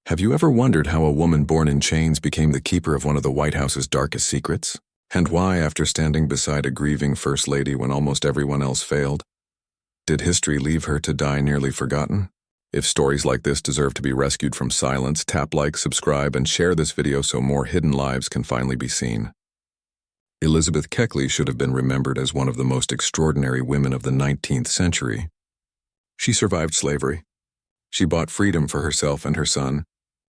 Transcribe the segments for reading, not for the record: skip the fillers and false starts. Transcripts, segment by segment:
Have you ever wondered how a woman born in chains became the keeper of one of the White House's darkest secrets? And why, after standing beside a grieving First Lady when almost everyone else failed, did history leave her to die nearly forgotten? If stories like this deserve to be rescued from silence, tap like, subscribe, and share this video so more hidden lives can finally be seen. Elizabeth Keckley should have been remembered as one of the most extraordinary women of the 19th century. She survived slavery. She bought freedom for herself and her son.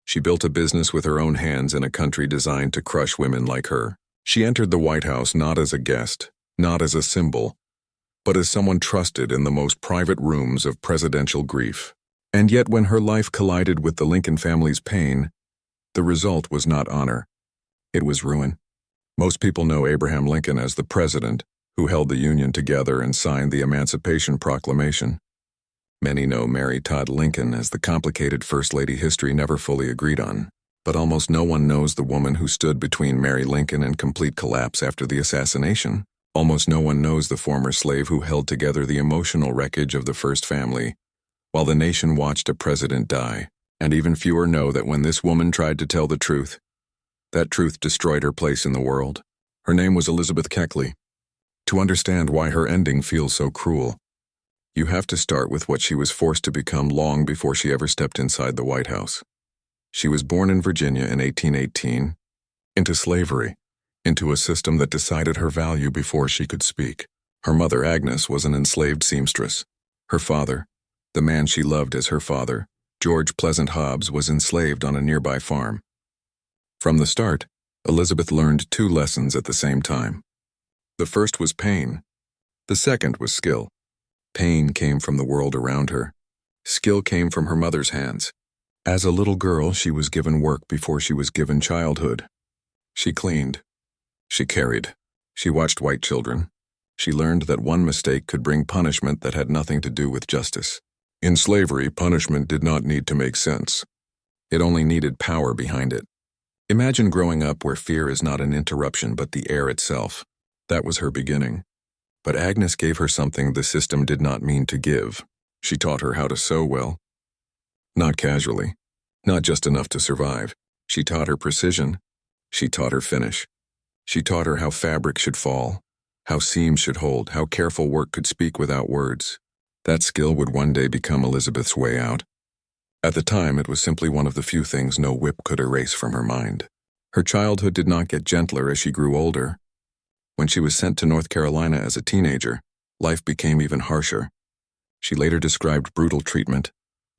She built a business with her own hands in a country designed to crush women like her. She entered the White House not as a guest, not as a symbol, but as someone trusted in the most private rooms of presidential grief. And yet when her life collided with the Lincoln family's pain, the result was not honor. It was ruin. Most people know Abraham Lincoln as the president who held the Union together and signed the Emancipation Proclamation. Many know Mary Todd Lincoln as the complicated First Lady history never fully agreed on. But almost no one knows the woman who stood between Mary Lincoln and complete collapse after the assassination. Almost no one knows the former slave who held together the emotional wreckage of the first family, while the nation watched a president die. And even fewer know that when this woman tried to tell the truth, that truth destroyed her place in the world. Her name was Elizabeth Keckley. To understand why her ending feels so cruel, you have to start with what she was forced to become long before she ever stepped inside the White House. She was born in Virginia in 1818, into slavery, into a system that decided her value before she could speak. Her mother, Agnes, was an enslaved seamstress. Her father, the man she loved as her father, George Pleasant Hobbs, was enslaved on a nearby farm. From the start, Elizabeth learned two lessons at the same time. The first was pain. The second was skill. Pain came from the world around her. Skill came from her mother's hands. As a little girl, she was given work before she was given childhood. She cleaned. She carried. She watched white children. She learned that one mistake could bring punishment that had nothing to do with justice. In slavery, punishment did not need to make sense. It only needed power behind it. Imagine growing up where fear is not an interruption but the air itself. That was her beginning. But Agnes gave her something the system did not mean to give. She taught her how to sew well. Not casually, not just enough to survive. She taught her precision. She taught her finish. She taught her how fabric should fall, how seams should hold, how careful work could speak without words. That skill would one day become Elizabeth's way out. At the time, it was simply one of the few things no whip could erase from her mind. Her childhood did not get gentler as she grew older. When she was sent to North Carolina as a teenager, life became even harsher. She later described brutal treatment,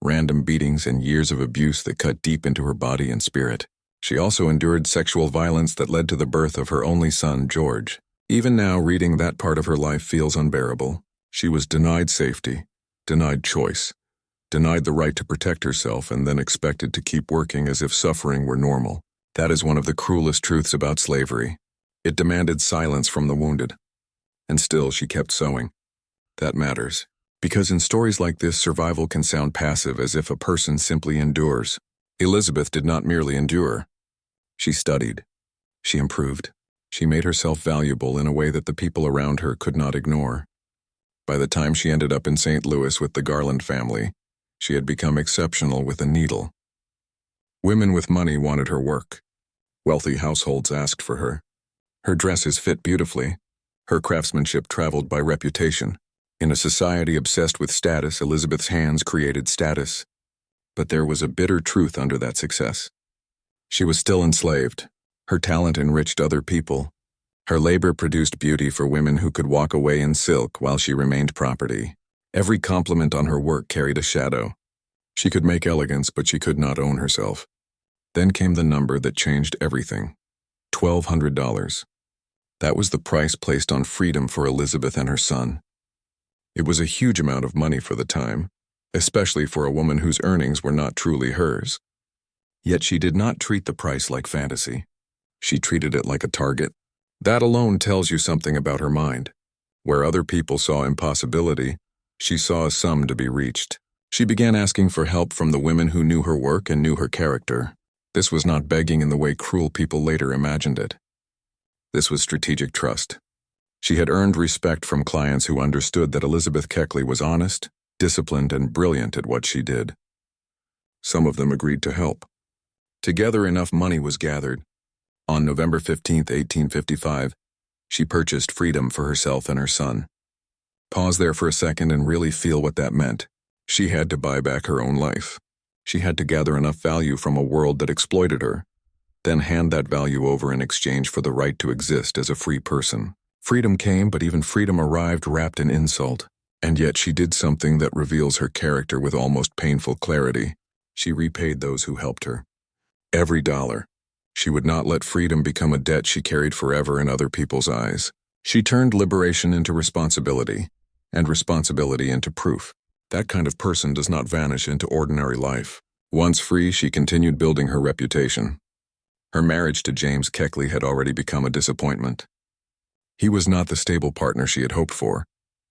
random beatings, and years of abuse that cut deep into her body and spirit. She also endured sexual violence that led to the birth of her only son, George. Even now, reading that part of her life feels unbearable. She was denied safety, denied choice, denied the right to protect herself, and then expected to keep working as if suffering were normal. That is one of the cruelest truths about slavery. It demanded silence from the wounded. And still, she kept sewing. That matters. Because in stories like this, survival can sound passive, as if a person simply endures. Elizabeth did not merely endure. She studied. She improved. She made herself valuable in a way that the people around her could not ignore. By the time she ended up in St. Louis with the Garland family, she had become exceptional with a needle. Women with money wanted her work. Wealthy households asked for her. Her dresses fit beautifully. Her craftsmanship traveled by reputation. In a society obsessed with status, Elizabeth's hands created status. But there was a bitter truth under that success. She was still enslaved. Her talent enriched other people. Her labor produced beauty for women who could walk away in silk while she remained property. Every compliment on her work carried a shadow. She could make elegance, but she could not own herself. Then came the number that changed everything. $1,200. That was the price placed on freedom for Elizabeth and her son. It was a huge amount of money for the time, especially for a woman whose earnings were not truly hers. Yet she did not treat the price like fantasy. She treated it like a target. That alone tells you something about her mind. Where other people saw impossibility, she saw a sum to be reached. She began asking for help from the women who knew her work and knew her character. This was not begging in the way cruel people later imagined it. This was strategic trust. She had earned respect from clients who understood that Elizabeth Keckley was honest, disciplined, and brilliant at what she did. Some of them agreed to help. Together enough money was gathered. On November 15th, 1855, she purchased freedom for herself and her son. Pause there for a second and really feel what that meant. She had to buy back her own life. She had to gather enough value from a world that exploited her, then hand that value over in exchange for the right to exist as a free person. Freedom came, but even freedom arrived wrapped in insult. And yet she did something that reveals her character with almost painful clarity. She repaid those who helped her. Every dollar. She would not let freedom become a debt she carried forever in other people's eyes. She turned liberation into responsibility, and responsibility into proof. That kind of person does not vanish into ordinary life. Once free, she continued building her reputation. Her marriage to James Keckley had already become a disappointment. He was not the stable partner she had hoped for,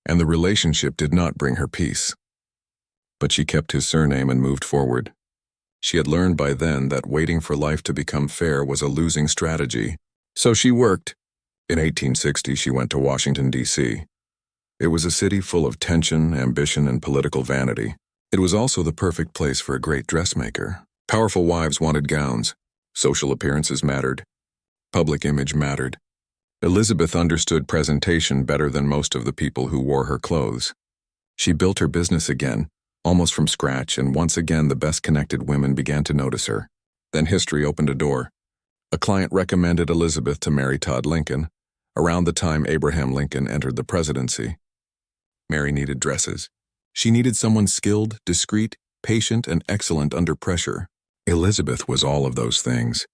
and the relationship did not bring her peace. But she kept his surname and moved forward. She had learned by then that waiting for life to become fair was a losing strategy. So she worked. In 1860, she went to Washington, D.C. It was a city full of tension, ambition, and political vanity. It was also the perfect place for a great dressmaker. Powerful wives wanted gowns. Social appearances mattered. Public image mattered. Elizabeth understood presentation better than most of the people who wore her clothes. She built her business again, almost from scratch, and once again the best-connected women began to notice her. Then history opened a door. A client recommended Elizabeth to marry Todd Lincoln, around the time Abraham Lincoln entered the presidency. Mary needed dresses. She needed someone skilled, discreet, patient, and excellent under pressure. Elizabeth was all of those things.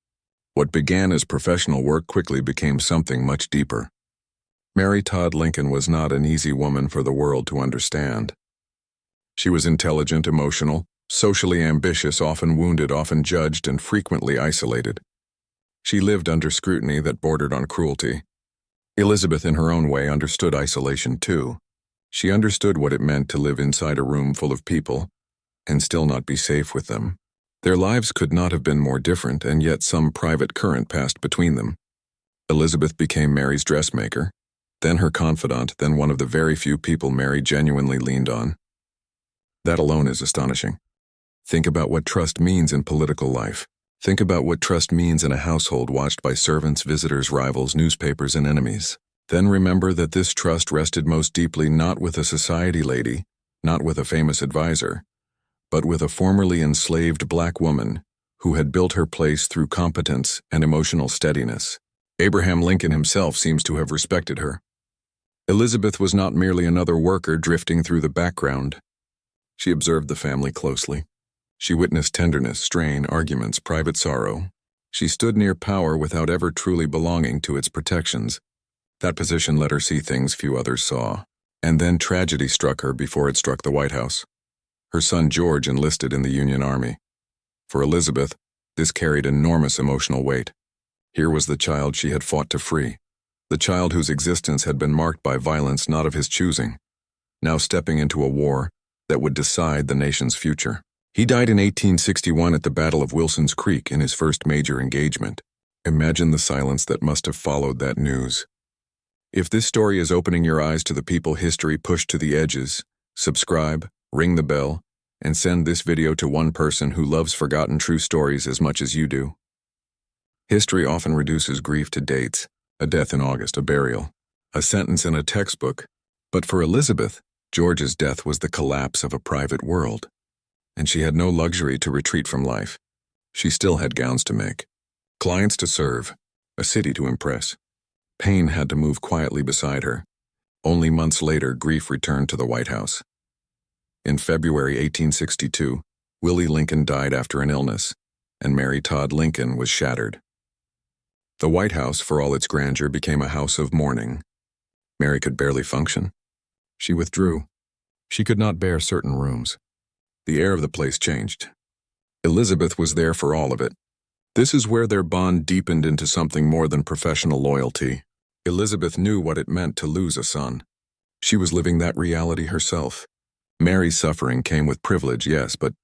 What began as professional work quickly became something much deeper. Mary Todd Lincoln was not an easy woman for the world to understand. She was intelligent, emotional, socially ambitious, often wounded, often judged, and frequently isolated. She lived under scrutiny that bordered on cruelty. Elizabeth, in her own way, understood isolation too. She understood what it meant to live inside a room full of people and still not be safe with them. Their lives could not have been more different, and yet some private current passed between them. Elizabeth became Mary's dressmaker, then her confidant, then one of the very few people Mary genuinely leaned on. That alone is astonishing. Think about what trust means in political life. Think about what trust means in a household watched by servants, visitors, rivals, newspapers, and enemies. Then remember that this trust rested most deeply not with a society lady, not with a famous advisor, but with a formerly enslaved black woman who had built her place through competence and emotional steadiness. Abraham Lincoln himself seems to have respected her. Elizabeth was not merely another worker drifting through the background. She observed the family closely. She witnessed tenderness, strain, arguments, private sorrow. She stood near power without ever truly belonging to its protections. That position let her see things few others saw. And then tragedy struck her before it struck the White House. Her son George enlisted in the Union Army. For Elizabeth, this carried enormous emotional weight. Here was the child she had fought to free, the child whose existence had been marked by violence not of his choosing, now stepping into a war that would decide the nation's future. He died in 1861 at the Battle of Wilson's Creek in his first major engagement. Imagine the silence that must have followed that news. If this story is opening your eyes to the people history pushed to the edges, subscribe, ring the bell, and send this video to one person who loves forgotten true stories as much as you do. History often reduces grief to dates, a death in August, a burial, a sentence in a textbook. But for Elizabeth, George's death was the collapse of a private world. And she had no luxury to retreat from life. She still had gowns to make, clients to serve, a city to impress. Pain had to move quietly beside her. Only months later, grief returned to the White House. In February 1862, Willie Lincoln died after an illness, and Mary Todd Lincoln was shattered. The White House, for all its grandeur, became a house of mourning. Mary could barely function. She withdrew. She could not bear certain rooms. The air of the place changed. Elizabeth was there for all of it. This is where their bond deepened into something more than professional loyalty. Elizabeth knew what it meant to lose a son. She was living that reality herself. Mary's suffering came with privilege, yes, but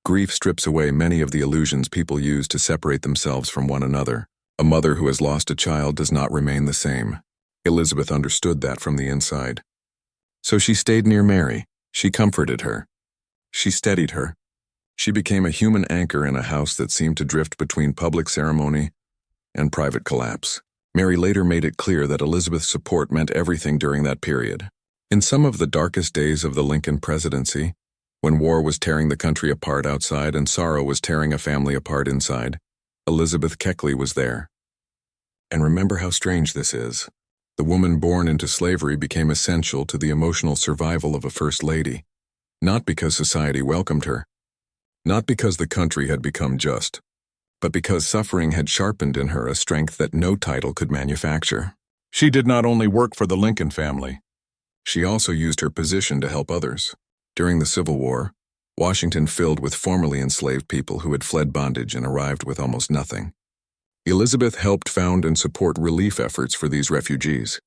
grief strips away many of the illusions people use to separate themselves from one another. A mother who has lost a child does not remain the same. Elizabeth understood that from the inside. So she stayed near Mary. She comforted her. She steadied her. She became a human anchor in a house that seemed to drift between public ceremony and private collapse. Mary later made it clear that Elizabeth's support meant everything during that period. In some of the darkest days of the Lincoln presidency, when war was tearing the country apart outside and sorrow was tearing a family apart inside, Elizabeth Keckley was there. And remember how strange this is. The woman born into slavery became essential to the emotional survival of a first lady, not because society welcomed her, not because the country had become just, but because suffering had sharpened in her a strength that no title could manufacture. She did not only work for the Lincoln family, she also used her position to help others. During the Civil War, Washington filled with formerly enslaved people who had fled bondage and arrived with almost nothing. Elizabeth helped found and support relief efforts for these refugees.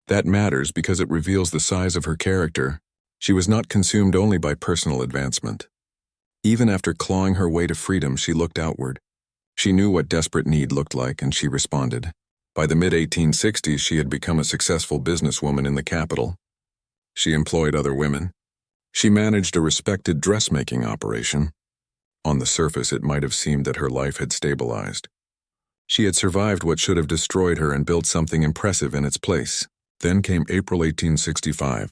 That matters because it reveals the size of her character. She was not consumed only by personal advancement. Even after clawing her way to freedom, she looked outward. She knew what desperate need looked like, and she responded. By the mid-1860s, she had become a successful businesswoman in the capital. She employed other women. She managed a respected dressmaking operation. On the surface, it might have seemed that her life had stabilized. She had survived what should have destroyed her and built something impressive in its place. Then came April 1865.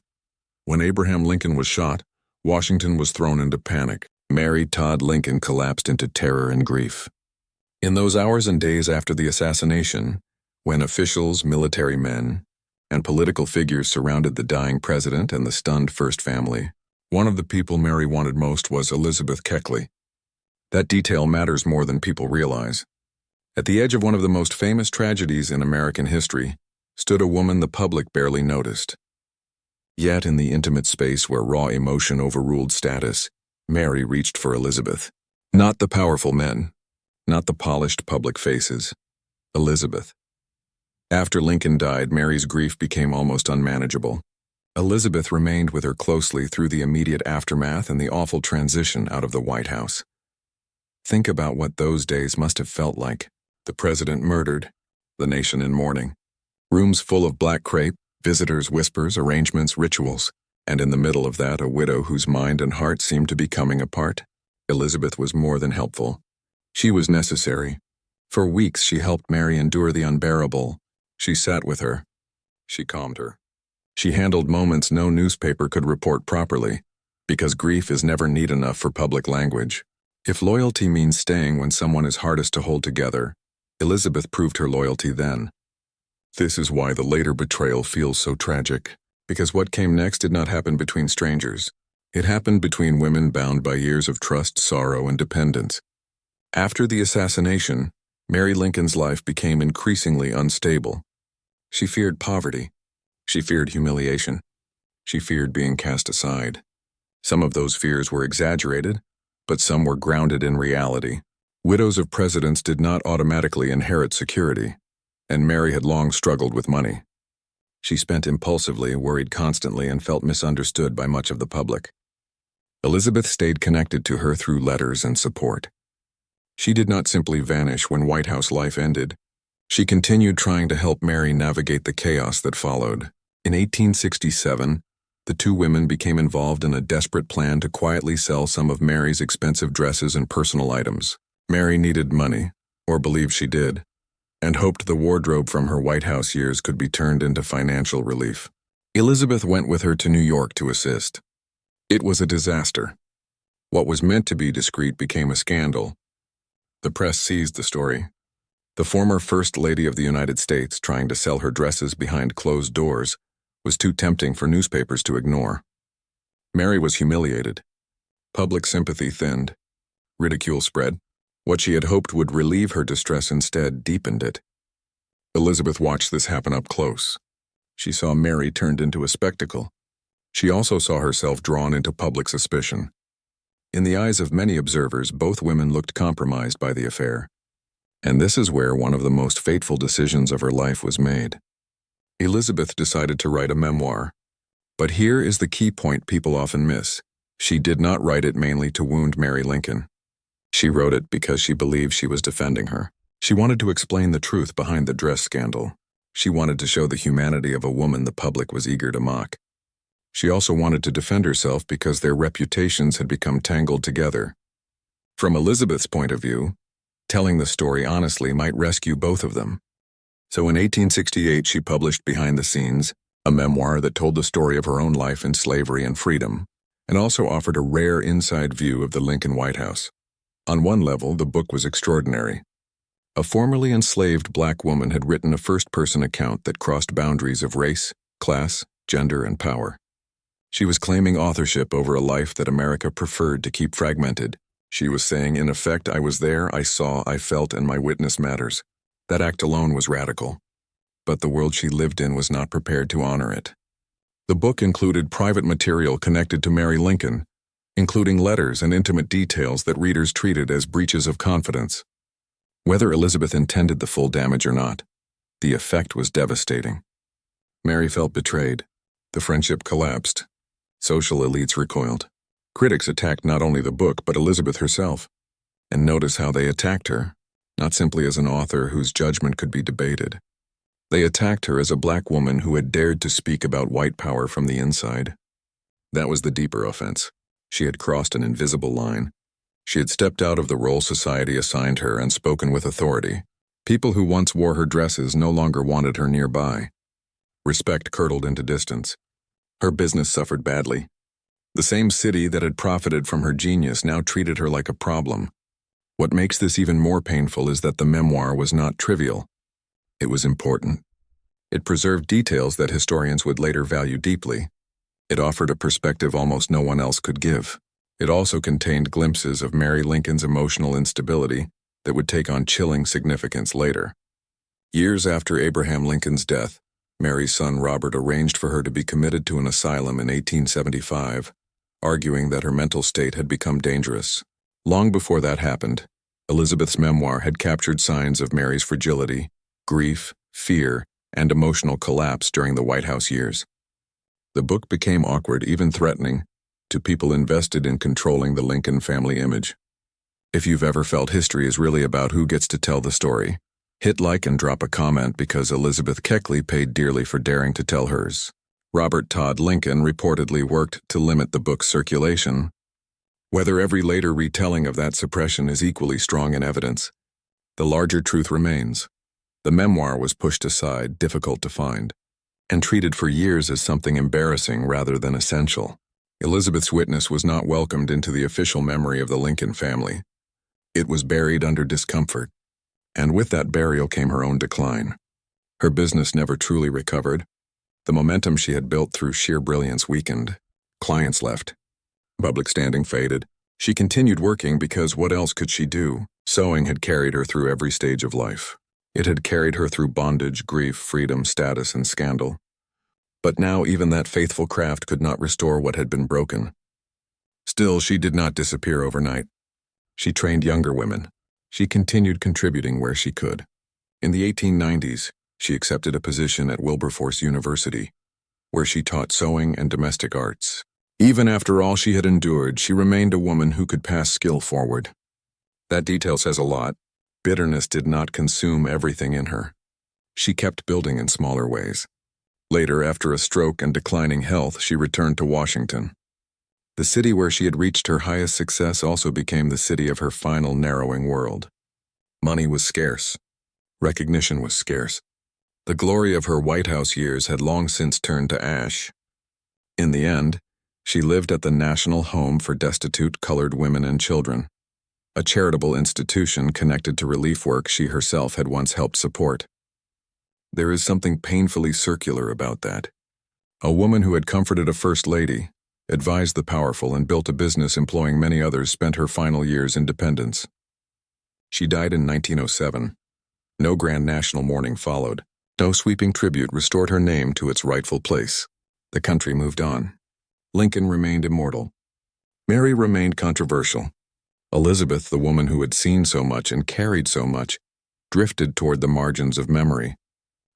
When Abraham Lincoln was shot, Washington was thrown into panic. Mary Todd Lincoln collapsed into terror and grief. In those hours and days after the assassination, when officials, military men, and political figures surrounded the dying president and the stunned first family, one of the people Mary wanted most was Elizabeth Keckley. That detail matters more than people realize. At the edge of one of the most famous tragedies in American history stood a woman the public barely noticed. Yet in the intimate space where raw emotion overruled status, Mary reached for Elizabeth. Not the powerful men, not the polished public faces. Elizabeth. After Lincoln died, Mary's grief became almost unmanageable. Elizabeth remained with her closely through the immediate aftermath and the awful transition out of the White House. Think about what those days must have felt like. The president murdered, the nation in mourning. Rooms full of black crepe, visitors' whispers, arrangements, rituals, and in the middle of that, a widow whose mind and heart seemed to be coming apart. Elizabeth was more than helpful. She was necessary. For weeks she helped Mary endure the unbearable. She sat with her. She calmed her. She handled moments no newspaper could report properly, because grief is never neat enough for public language. If loyalty means staying when someone is hardest to hold together, Elizabeth proved her loyalty then. This is why the later betrayal feels so tragic, because what came next did not happen between strangers. It happened between women bound by years of trust, sorrow, and dependence. After the assassination, Mary Lincoln's life became increasingly unstable. She feared poverty. She feared humiliation. She feared being cast aside. Some of those fears were exaggerated, but some were grounded in reality. Widows of presidents did not automatically inherit security, and Mary had long struggled with money. She spent impulsively, worried constantly, and felt misunderstood by much of the public. Elizabeth stayed connected to her through letters and support. She did not simply vanish when White House life ended. She continued trying to help Mary navigate the chaos that followed. In 1867, the two women became involved in a desperate plan to quietly sell some of Mary's expensive dresses and personal items. Mary needed money, or believed she did, and hoped the wardrobe from her White House years could be turned into financial relief. Elizabeth went with her to New York to assist. It was a disaster. What was meant to be discreet became a scandal. The press seized the story. The former First Lady of the United States, trying to sell her dresses behind closed doors, was too tempting for newspapers to ignore. Mary was humiliated. Public sympathy thinned. Ridicule spread. What she had hoped would relieve her distress instead deepened it. Elizabeth watched this happen up close. She saw Mary turned into a spectacle. She also saw herself drawn into public suspicion. In the eyes of many observers, both women looked compromised by the affair. And this is where one of the most fateful decisions of her life was made. Elizabeth decided to write a memoir. But here is the key point people often miss. She did not write it mainly to wound Mary Lincoln. She wrote it because she believed she was defending her. She wanted to explain the truth behind the dress scandal. She wanted to show the humanity of a woman the public was eager to mock. She also wanted to defend herself because their reputations had become tangled together. From Elizabeth's point of view, telling the story honestly might rescue both of them. So in 1868, she published Behind the Scenes, a memoir that told the story of her own life in slavery and freedom, and also offered a rare inside view of the Lincoln White House. On one level, the book was extraordinary. A formerly enslaved black woman had written a first-person account that crossed boundaries of race, class, gender, and power. She was claiming authorship over a life that America preferred to keep fragmented. She was saying, in effect, I was there, I saw, I felt, and my witness matters. That act alone was radical. But the world she lived in was not prepared to honor it. The book included private material connected to Mary Lincoln, including letters and intimate details that readers treated as breaches of confidence. Whether Elizabeth intended the full damage or not, the effect was devastating. Mary felt betrayed. The friendship collapsed. Social elites recoiled. Critics attacked not only the book, but Elizabeth herself. And notice how they attacked her, not simply as an author whose judgment could be debated. They attacked her as a black woman who had dared to speak about white power from the inside. That was the deeper offense. She had crossed an invisible line. She had stepped out of the role society assigned her and spoken with authority. People who once wore her dresses no longer wanted her nearby. Respect curdled into distance. Her business suffered badly. The same city that had profited from her genius now treated her like a problem. What makes this even more painful is that the memoir was not trivial. It was important. It preserved details that historians would later value deeply. It offered a perspective almost no one else could give. It also contained glimpses of Mary Lincoln's emotional instability that would take on chilling significance later. Years after Abraham Lincoln's death, Mary's son Robert arranged for her to be committed to an asylum in 1875, arguing that her mental state had become dangerous. Long before that happened, Elizabeth's memoir had captured signs of Mary's fragility, grief, fear, and emotional collapse during the White House years. The book became awkward, even threatening, to people invested in controlling the Lincoln family image. If you've ever felt history is really about who gets to tell the story, hit like and drop a comment because Elizabeth Keckley paid dearly for daring to tell hers. Robert Todd Lincoln reportedly worked to limit the book's circulation. Whether every later retelling of that suppression is equally strong in evidence, the larger truth remains. The memoir was pushed aside, difficult to find, and treated for years as something embarrassing rather than essential. Elizabeth's witness was not welcomed into the official memory of the Lincoln family. It was buried under discomfort, and with that burial came her own decline. Her business never truly recovered. The momentum she had built through sheer brilliance weakened. Clients left. Public standing faded. She continued working because what else could she do? Sewing had carried her through every stage of life. It had carried her through bondage, grief, freedom, status, and scandal. But now even that faithful craft could not restore what had been broken. Still, she did not disappear overnight. She trained younger women. She continued contributing where she could. In the 1890s, she accepted a position at Wilberforce University, where she taught sewing and domestic arts. Even after all she had endured, she remained a woman who could pass skill forward. That detail says a lot. Bitterness did not consume everything in her. She kept building in smaller ways. Later, after a stroke and declining health, she returned to Washington. The city where she had reached her highest success also became the city of her final narrowing world. Money was scarce. Recognition was scarce. The glory of her White House years had long since turned to ash. In the end, she lived at the National Home for Destitute Colored Women and Children, a charitable institution connected to relief work she herself had once helped support. There is something painfully circular about that. A woman who had comforted a first lady, advised the powerful, and built a business employing many others spent her final years in dependence. She died in 1907. No grand national mourning followed. No sweeping tribute restored her name to its rightful place. The country moved on. Lincoln remained immortal. Mary remained controversial. Elizabeth, the woman who had seen so much and carried so much, drifted toward the margins of memory.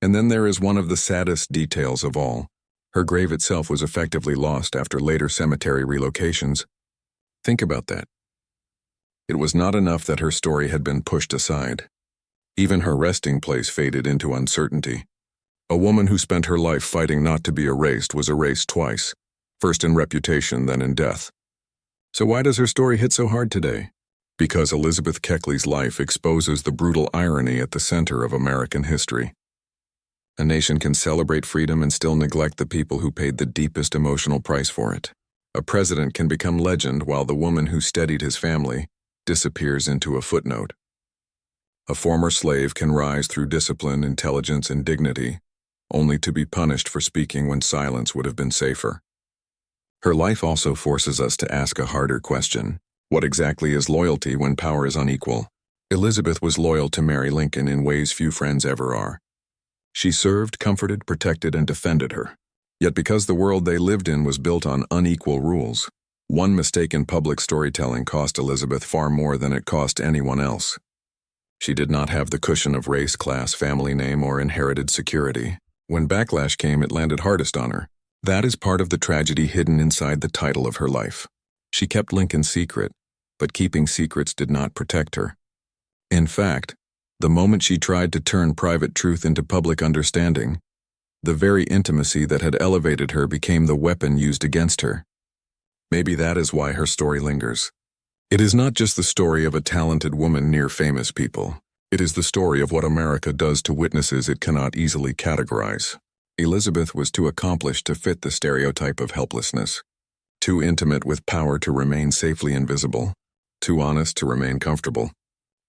And then there is one of the saddest details of all. Her grave itself was effectively lost after later cemetery relocations. Think about that. It was not enough that her story had been pushed aside. Even her resting place faded into uncertainty. A woman who spent her life fighting not to be erased was erased twice, first in reputation, then in death. So why does her story hit so hard today? Because Elizabeth Keckley's life exposes the brutal irony at the center of American history. A nation can celebrate freedom and still neglect the people who paid the deepest emotional price for it. A president can become legend while the woman who steadied his family disappears into a footnote. A former slave can rise through discipline, intelligence, and dignity, only to be punished for speaking when silence would have been safer. Her life also forces us to ask a harder question. What exactly is loyalty when power is unequal? Elizabeth was loyal to Mary Lincoln in ways few friends ever are. She served, comforted, protected, and defended her. Yet because the world they lived in was built on unequal rules, one mistake in public storytelling cost Elizabeth far more than it cost anyone else. She did not have the cushion of race, class, family name, or inherited security. When backlash came, it landed hardest on her. That is part of the tragedy hidden inside the title of her life. She kept Lincoln secret, but keeping secrets did not protect her. In fact, the moment she tried to turn private truth into public understanding, the very intimacy that had elevated her became the weapon used against her. Maybe that is why her story lingers. It is not just the story of a talented woman near famous people. It is the story of what America does to witnesses it cannot easily categorize. Elizabeth was too accomplished to fit the stereotype of helplessness, too intimate with power to remain safely invisible, too honest to remain comfortable,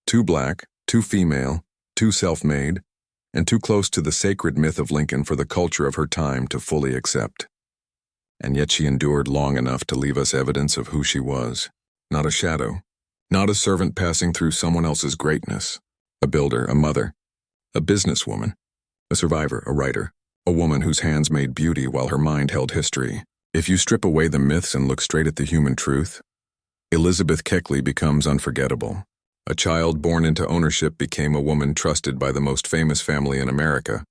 too black, too female, too self-made, and too close to the sacred myth of Lincoln for the culture of her time to fully accept. And yet she endured long enough to leave us evidence of who she was. Not a shadow, not a servant passing through someone else's greatness. A builder, a mother, a businesswoman, a survivor, a writer, a woman whose hands made beauty while her mind held history. If you strip away the myths and look straight at the human truth, Elizabeth Keckley becomes unforgettable. A child born into ownership became a woman trusted by the most famous family in America.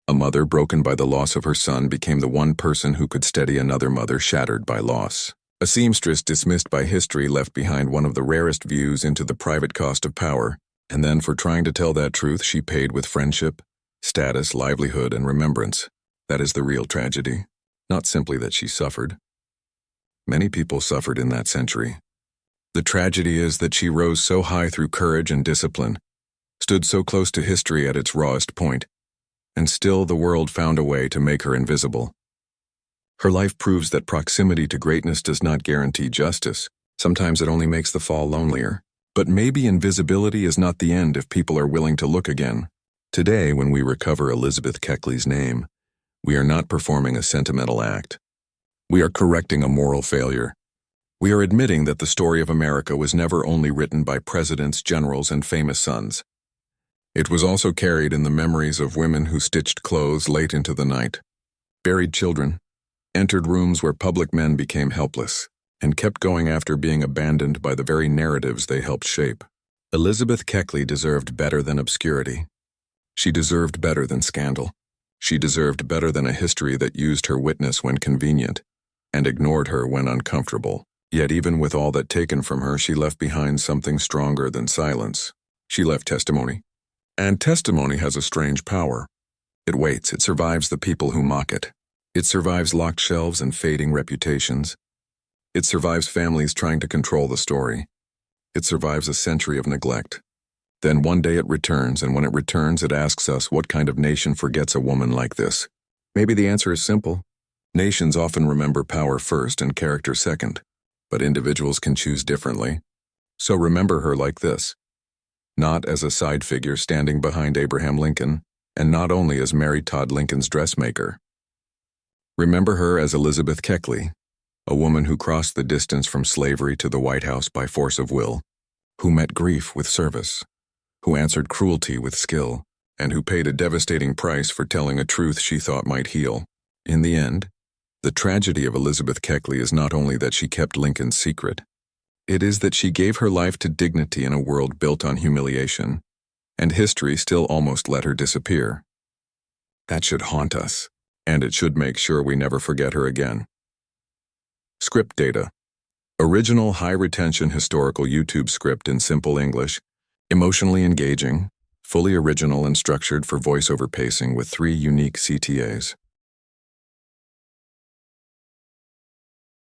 A mother broken by the loss of her son became the one person who could steady another mother shattered by loss. A seamstress dismissed by history left behind one of the rarest views into the private cost of power, and then for trying to tell that truth she paid with friendship, status, livelihood, and remembrance. That is the real tragedy, not simply that she suffered. Many people suffered in that century. The tragedy is that she rose so high through courage and discipline, stood so close to history at its rawest point, and still the world found a way to make her invisible. Her life proves that proximity to greatness does not guarantee justice. Sometimes it only makes the fall lonelier. But maybe invisibility is not the end if people are willing to look again. Today, when we recover Elizabeth Keckley's name, we are not performing a sentimental act. We are correcting a moral failure. We are admitting that the story of America was never only written by presidents, generals, and famous sons. It was also carried in the memories of women who stitched clothes late into the night, buried children, entered rooms where public men became helpless, and kept going after being abandoned by the very narratives they helped shape. Elizabeth Keckley deserved better than obscurity. She deserved better than scandal. She deserved better than a history that used her witness when convenient and ignored her when uncomfortable. Yet even with all that taken from her, she left behind something stronger than silence. She left testimony. And testimony has a strange power. It waits, it survives the people who mock it. It survives locked shelves and fading reputations. It survives families trying to control the story. It survives a century of neglect. Then one day it returns, and when it returns, it asks us, what kind of nation forgets a woman like this? Maybe the answer is simple. Nations often remember power first and character second, but individuals can choose differently. So remember her like this. Not as a side figure standing behind Abraham Lincoln, and not only as Mary Todd Lincoln's dressmaker. Remember her as Elizabeth Keckley, a woman who crossed the distance from slavery to the White House by force of will, who met grief with service, who answered cruelty with skill, and who paid a devastating price for telling a truth she thought might heal. In the end, the tragedy of Elizabeth Keckley is not only that she kept Lincoln's secret, it is that she gave her life to dignity in a world built on humiliation, and history still almost let her disappear. That should haunt us, and it should make sure we never forget her again. Script data. Original high-retention historical YouTube script in simple English, emotionally engaging, fully original and structured for voiceover pacing with 3 unique CTAs.